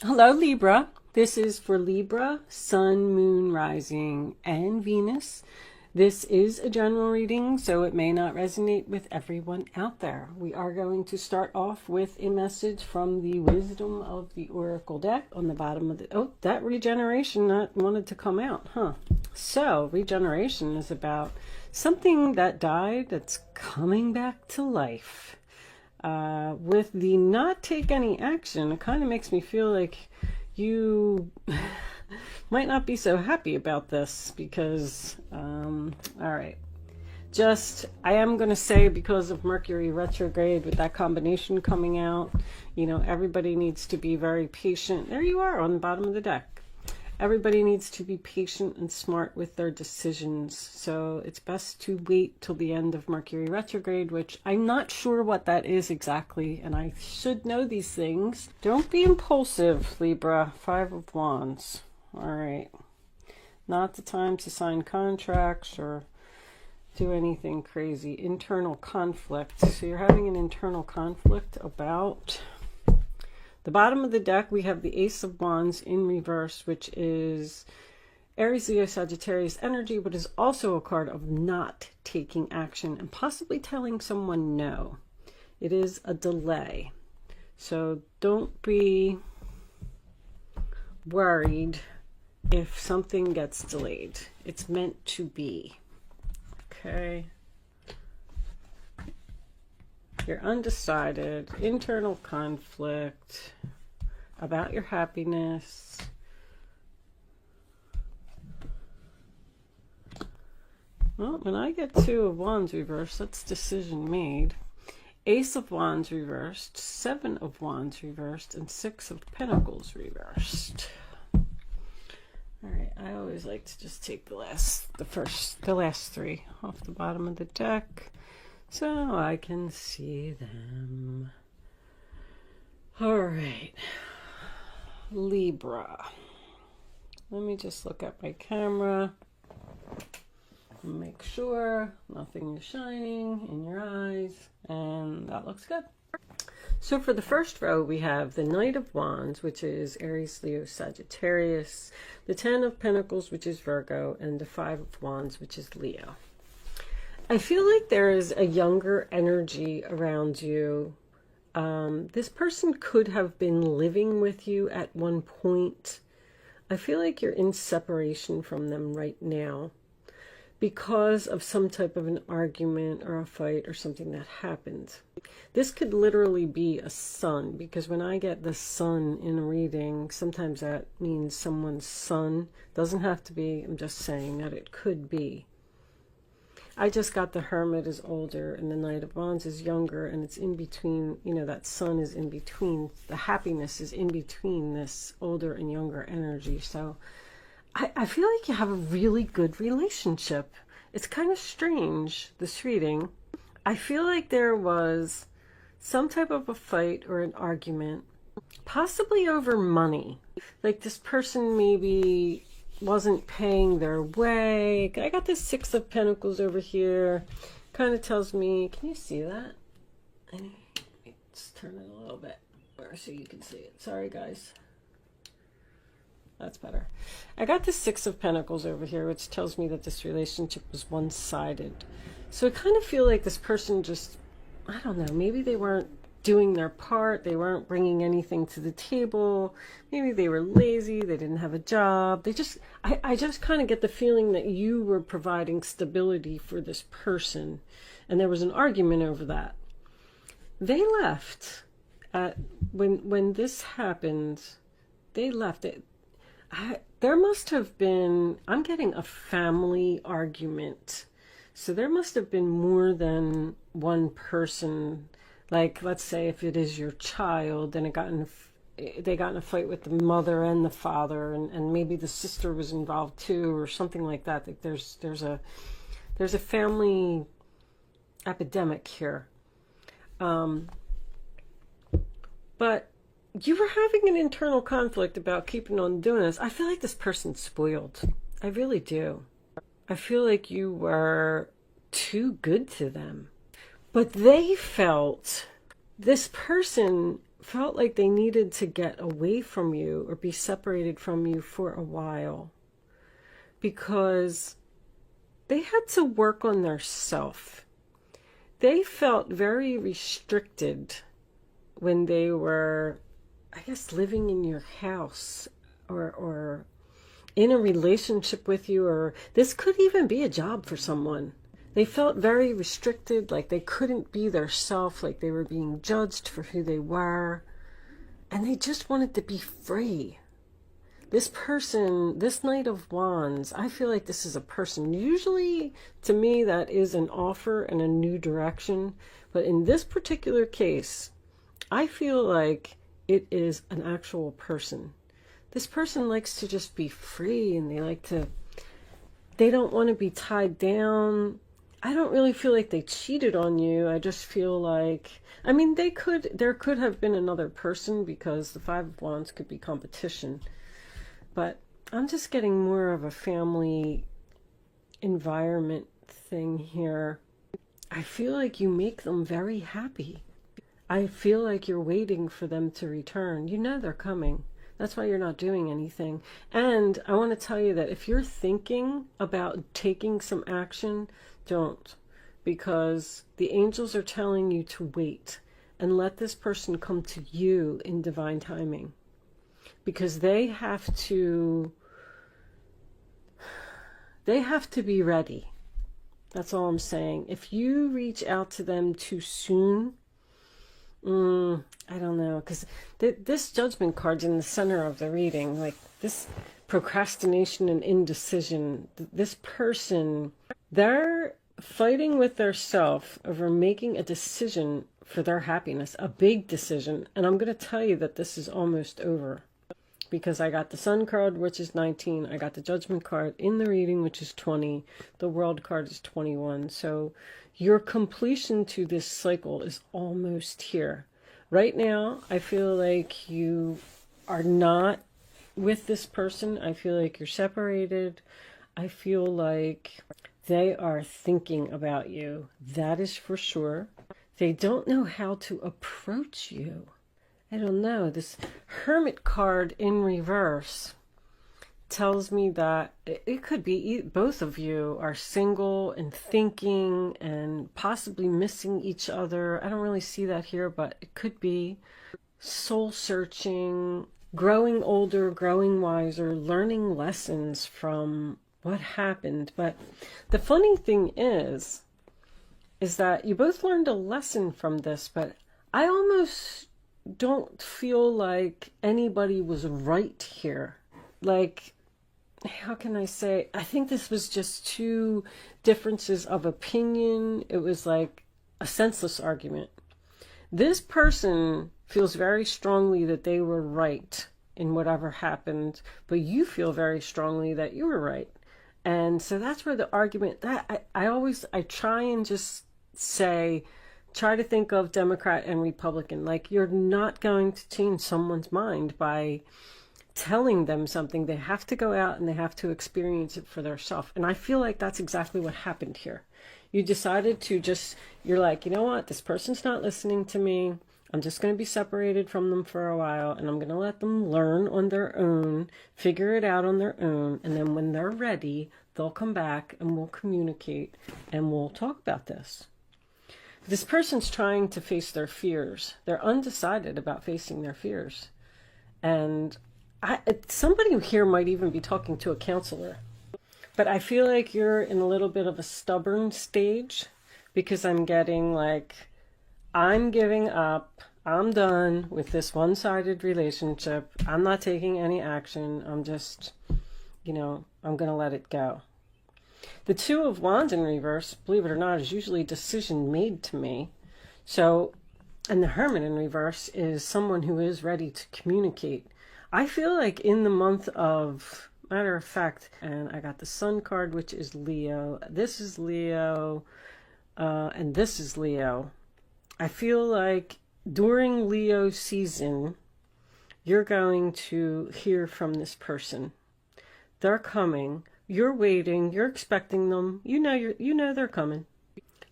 Hello, Libra. This is for Libra, Sun, Moon, Rising, and Venus. This is a general reading, so it may not resonate with everyone out there. We are going to start off with a message from the Wisdom of the Oracle deck on the bottom of the... Oh, that regeneration that wanted to come out, huh? So, regeneration is about something that died that's coming back to life. With the not take any action, it kind of makes me feel like you might not be so happy about this because, all right, I am going to say because of Mercury retrograde with that combination coming out, you know, everybody needs to be very patient. There you are on the bottom of the deck. Everybody needs to be patient and smart with their decisions. So it's best to wait till the end of Mercury retrograde, which I'm not sure what that is exactly. And I should know these things. Don't be impulsive, Libra. 5 of Wands. All right. Not the time to sign contracts or do anything crazy. Internal conflict. So you're having an internal conflict about... The bottom of the deck, we have the Ace of Wands in reverse, which is Aries, Leo, Sagittarius energy, but is also a card of not taking action and possibly telling someone no. It is a delay. So don't be worried if something gets delayed. It's meant to be. Okay. You're undecided, internal conflict about your happiness. Well, when I get 2 of Wands reversed, that's decision made. Ace of Wands reversed, 7 of Wands reversed, and 6 of Pentacles reversed. All right, I always like to just take the last 3 off the bottom of the deck, so I can see them. All right, Libra. Let me just look at my camera and make sure nothing is shining in your eyes, and that looks good. So for the first row, we have the Knight of Wands, which is Aries, Leo, Sagittarius, the 10 of Pentacles, which is Virgo, and the 5 of Wands, which is Leo. I feel like there is a younger energy around you. This person could have been living with you at one point. I feel like you're in separation from them right now because of some type of an argument or a fight or something that happened. This could literally be a sun, because when I get the sun in a reading, sometimes that means someone's son. Doesn't have to be, I'm just saying that it could be. I just got the Hermit is older and the Knight of Wands is younger, and it's in between, you know, that sun is in between. The happiness is in between this older and younger energy. So I feel like you have a really good relationship. It's kind of strange, this reading. I feel like there was some type of a fight or an argument, possibly over money. Like this person maybe wasn't paying their way. I got this 6 of Pentacles over here. Kind of tells me, can you see that? Let's turn it a little bit so you can see it. Sorry, guys. That's better. I got this 6 of Pentacles over here, which tells me that this relationship was one-sided. So I kind of feel like this person just, I don't know, maybe they weren't doing their part. They weren't bringing anything to the table. Maybe they were lazy. They didn't have a job. I just kind of get the feeling that you were providing stability for this person, and there was an argument over that. They left when this happened. They left it. There must have been, I'm getting a family argument. So there must have been more than one person. Like, let's say if it is your child, then they got in a fight with the mother and the father, and maybe the sister was involved too, or something like that. Like there's a family epidemic here. But you were having an internal conflict about keeping on doing this. I feel like this person's spoiled. I really do. I feel like you were too good to them. But they felt, this person felt like they needed to get away from you or be separated from you for a while, because they had to work on their self. They felt very restricted when they were, I guess, living in your house or in a relationship with you, or this could even be a job for someone. They felt very restricted, like they couldn't be their self, like they were being judged for who they were, and they just wanted to be free. This person, this Knight of Wands, I feel like this is a person. Usually, to me, that is an offer and a new direction. But in this particular case, I feel like it is an actual person. This person likes to just be free, and they don't want to be tied down. I don't really feel like they cheated on you. I just feel like, I mean, there could have been another person, because the Five of Wands could be competition. But I'm just getting more of a family environment thing here. I feel like you make them very happy. I feel like you're waiting for them to return. You know they're coming. That's why you're not doing anything. And I want to tell you that if you're thinking about taking some action, don't. Because the angels are telling you to wait and let this person come to you in divine timing. Because they have to be ready. That's all I'm saying. If you reach out to them too soon, I don't know, because this Judgment card's in the center of the reading, like this procrastination and indecision. This person, they're fighting with their self over making a decision for their happiness, a big decision. And I'm going to tell you that this is almost over. Because I got the Sun card, which is 19. I got the Judgment card in the reading, which is 20. The World card is 21. So your completion to this cycle is almost here. Right now, I feel like you are not with this person. I feel like you're separated. I feel like they are thinking about you. That is for sure. They don't know how to approach you. I don't know. This Hermit card in reverse tells me that it could be both of you are single and thinking and possibly missing each other. I don't really see that here, but it could be soul searching, growing older, growing wiser, learning lessons from what happened. But the funny thing is that you both learned a lesson from this, but I almost don't feel like anybody was right here. Like, how can I say? I think this was just two differences of opinion. It was like a senseless argument. This person feels very strongly that they were right in whatever happened, but you feel very strongly that you were right. And so that's where the argument, that I try and just say, try to think of Democrat and Republican. Like, you're not going to change someone's mind by telling them something. They have to go out and they have to experience it for themselves. And I feel like that's exactly what happened here. You decided to you're like, you know what? This person's not listening to me. I'm just going to be separated from them for a while, and I'm going to let them learn on their own, figure it out on their own. And then when they're ready, they'll come back and we'll communicate and we'll talk about this. This person's trying to face their fears. They're undecided about facing their fears. And somebody here might even be talking to a counselor. But I feel like you're in a little bit of a stubborn stage, because I'm getting like, I'm giving up. I'm done with this one-sided relationship. I'm not taking any action. I'm just, I'm going to let it go. The Two of Wands in reverse, believe it or not, is usually a decision made to me. So, and the Hermit in reverse is someone who is ready to communicate. I feel like in the month of, matter of fact, and I got the Sun card, which is Leo. This is Leo, and this is Leo. I feel like during Leo season, you're going to hear from this person. They're coming. You're waiting, you're expecting them, you know they're coming.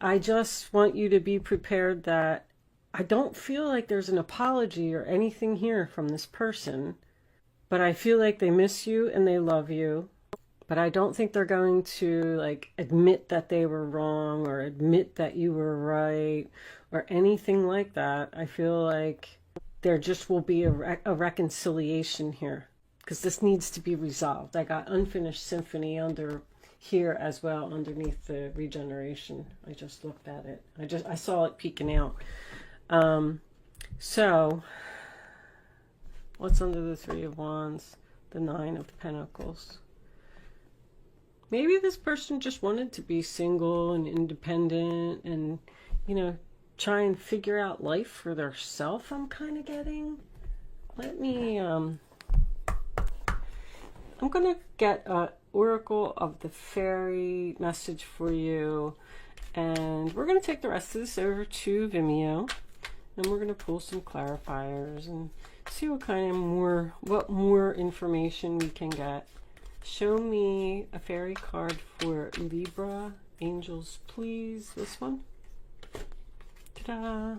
I just want you to be prepared that I don't feel like there's an apology or anything here from this person, but I feel like they miss you and they love you. But I don't think they're going to like admit that they were wrong or admit that you were right or anything like that. I feel like there just will be a reconciliation here because this needs to be resolved. I got unfinished symphony under here as well underneath the regeneration. I just looked at it. I saw it peeking out. So what's under the Three of Wands? The Nine of Pentacles. Maybe this person just wanted to be single and independent and, you know, try and figure out life for theirself, I'm kind of getting. Let me, I'm going to get an Oracle of the Fairy message for you. And we're going to take the rest of this over to Vimeo. And we're going to pull some clarifiers and see what kind of what more information we can get. Show me a fairy card for Libra. Angels, please. This one. Ta-da!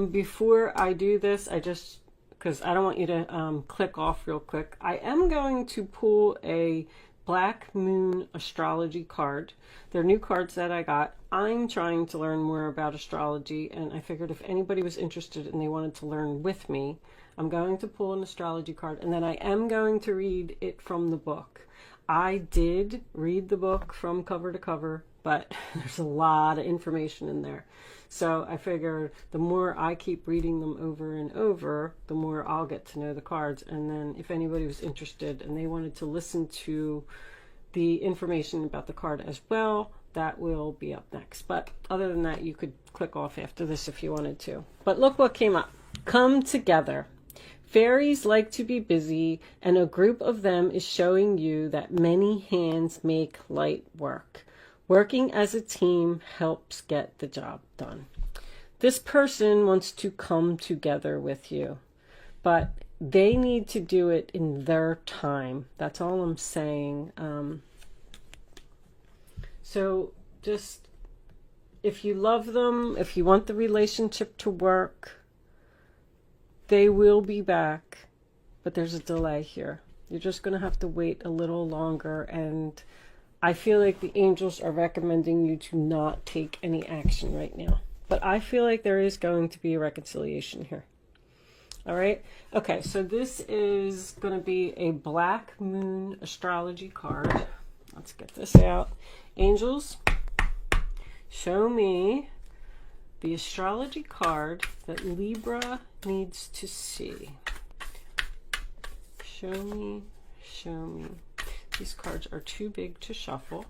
Before I do this, because I don't want you to click off real quick, I am going to pull a Black Moon astrology card. They're new cards that I got. I'm trying to learn more about astrology, and I figured if anybody was interested and they wanted to learn with me, I'm going to pull an astrology card, and then I am going to read it from the book. I did read the book from cover to cover, but there's a lot of information in there. So I figured the more I keep reading them over and over, the more I'll get to know the cards. And then if anybody was interested and they wanted to listen to the information about the card as well, that will be up next. But other than that, you could click off after this if you wanted to. But look what came up. Come together. Fairies like to be busy, and a group of them is showing you that many hands make light work. Working as a team helps get the job done. This person wants to come together with you, but they need to do it in their time. That's all I'm saying. So just, if you love them, if you want the relationship to work, they will be back, but there's a delay here. You're just going to have to wait a little longer, and I feel like the angels are recommending you to not take any action right now. But I feel like there is going to be a reconciliation here. All right? Okay, so this is going to be a Black Moon astrology card. Let's get this out. Angels, show me the astrology card that Libra needs to see. Show me, show me. These cards are too big to shuffle,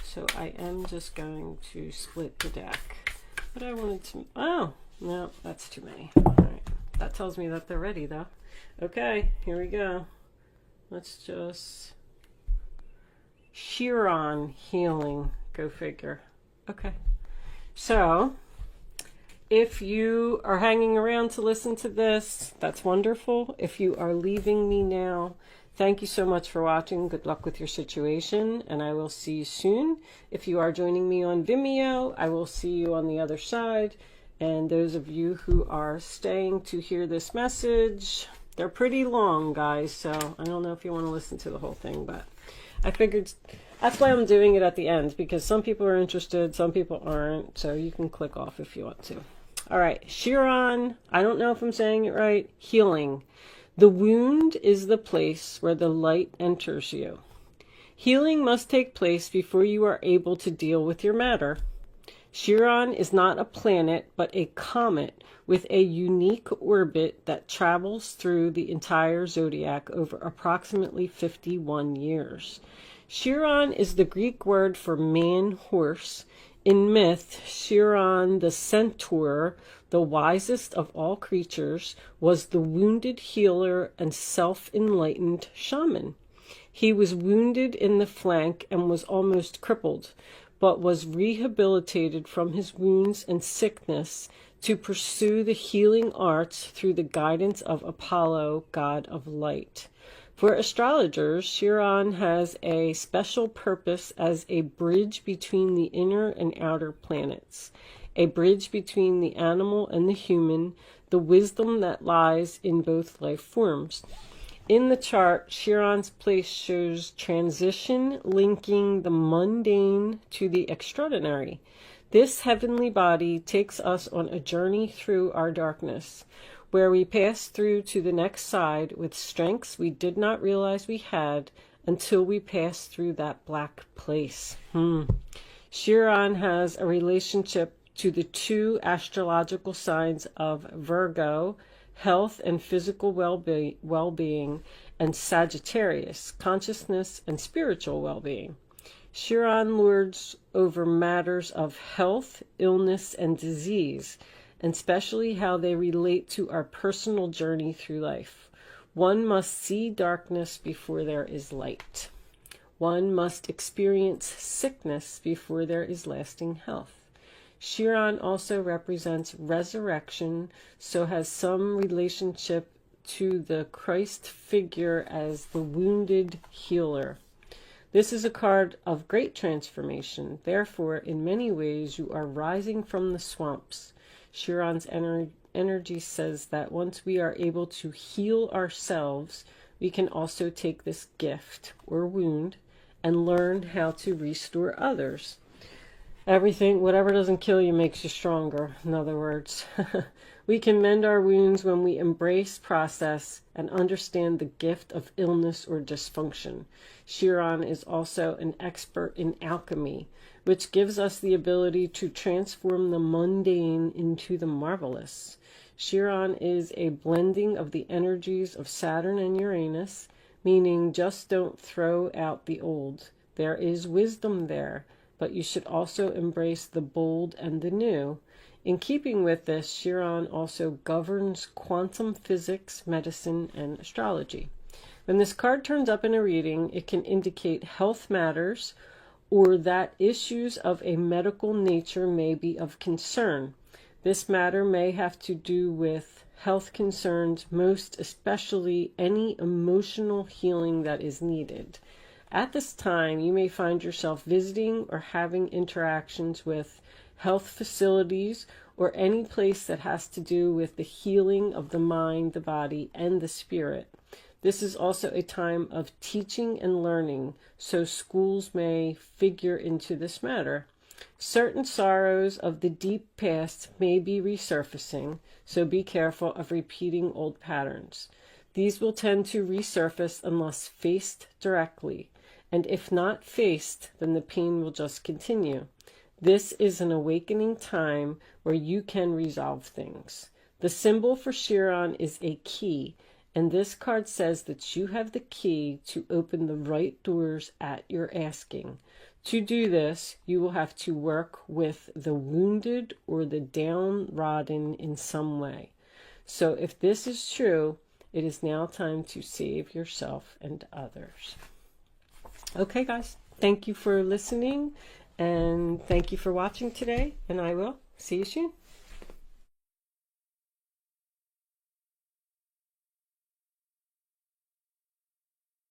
so I am just going to split the deck. But I wanted to, oh, no, that's too many. All right, that tells me that they're ready though. Okay, here we go. Let's just, Chiron healing, go figure. Okay, so if you are hanging around to listen to this, that's wonderful. If you are leaving me now, thank you so much for watching. Good luck with your situation, and I will see you soon. If you are joining me on Vimeo, I will see you on the other side. And those of you who are staying to hear this message, they're pretty long, guys, so I don't know if you want to listen to the whole thing, but I figured that's why I'm doing it at the end, because some people are interested, some people aren't, so you can click off if you want to. All right, Chiron, I don't know if I'm saying it right, healing. The wound is the place where the light enters you. Healing must take place before you are able to deal with your matter. Chiron is not a planet, but a comet with a unique orbit that travels through the entire zodiac over approximately 51 years. Chiron is the Greek word for man-horse. In myth, Chiron the centaur, the wisest of all creatures, was the wounded healer and self-enlightened shaman. He was wounded in the flank and was almost crippled, but was rehabilitated from his wounds and sickness to pursue the healing arts through the guidance of Apollo, god of light. For astrologers, Chiron has a special purpose as a bridge between the inner and outer planets. a bridge between the animal and the human, the wisdom that lies in both life forms. In the chart, Chiron's place shows transition, linking the mundane to the extraordinary. This heavenly body takes us on a journey through our darkness, where we pass through to the next side with strengths we did not realize we had until we pass through that black place. Chiron has a relationship to the two astrological signs of Virgo, health and physical well-being, and Sagittarius, consciousness and spiritual well-being. Chiron lords over matters of health, illness, and disease, and especially how they relate to our personal journey through life. One must see darkness before there is light. One must experience sickness before there is lasting health. Chiron also represents resurrection, so has some relationship to the Christ figure as the wounded healer. This is a card of great transformation. Therefore, in many ways, you are rising from the swamps. Chiron's energy says that once we are able to heal ourselves, we can also take this gift or wound and learn how to restore others. Everything, whatever doesn't kill you makes you stronger, in other words. We can mend our wounds when we embrace process and understand the gift of illness or dysfunction. Chiron is also an expert in alchemy, which gives us the ability to transform the mundane into the marvelous. Chiron is a blending of the energies of Saturn and Uranus, meaning just don't throw out the old. There is wisdom there, but you should also embrace the bold and the new. In keeping with this, Chiron also governs quantum physics, medicine, and astrology. When this card turns up in a reading, it can indicate health matters or that issues of a medical nature may be of concern. This matter may have to do with health concerns, most especially any emotional healing that is needed. At this time, you may find yourself visiting or having interactions with health facilities or any place that has to do with the healing of the mind, the body, and the spirit. This is also a time of teaching and learning, so schools may figure into this matter. Certain sorrows of the deep past may be resurfacing, so be careful of repeating old patterns. These will tend to resurface unless faced directly. And if not faced, then the pain will just continue. This is an awakening time where you can resolve things. The symbol for Chiron is a key, and this card says that you have the key to open the right doors at your asking. To do this, you will have to work with the wounded or the downtrodden in some way. So if this is true, it is now time to save yourself and others. Okay, guys, thank you for listening, and thank you for watching today, and I will see you soon.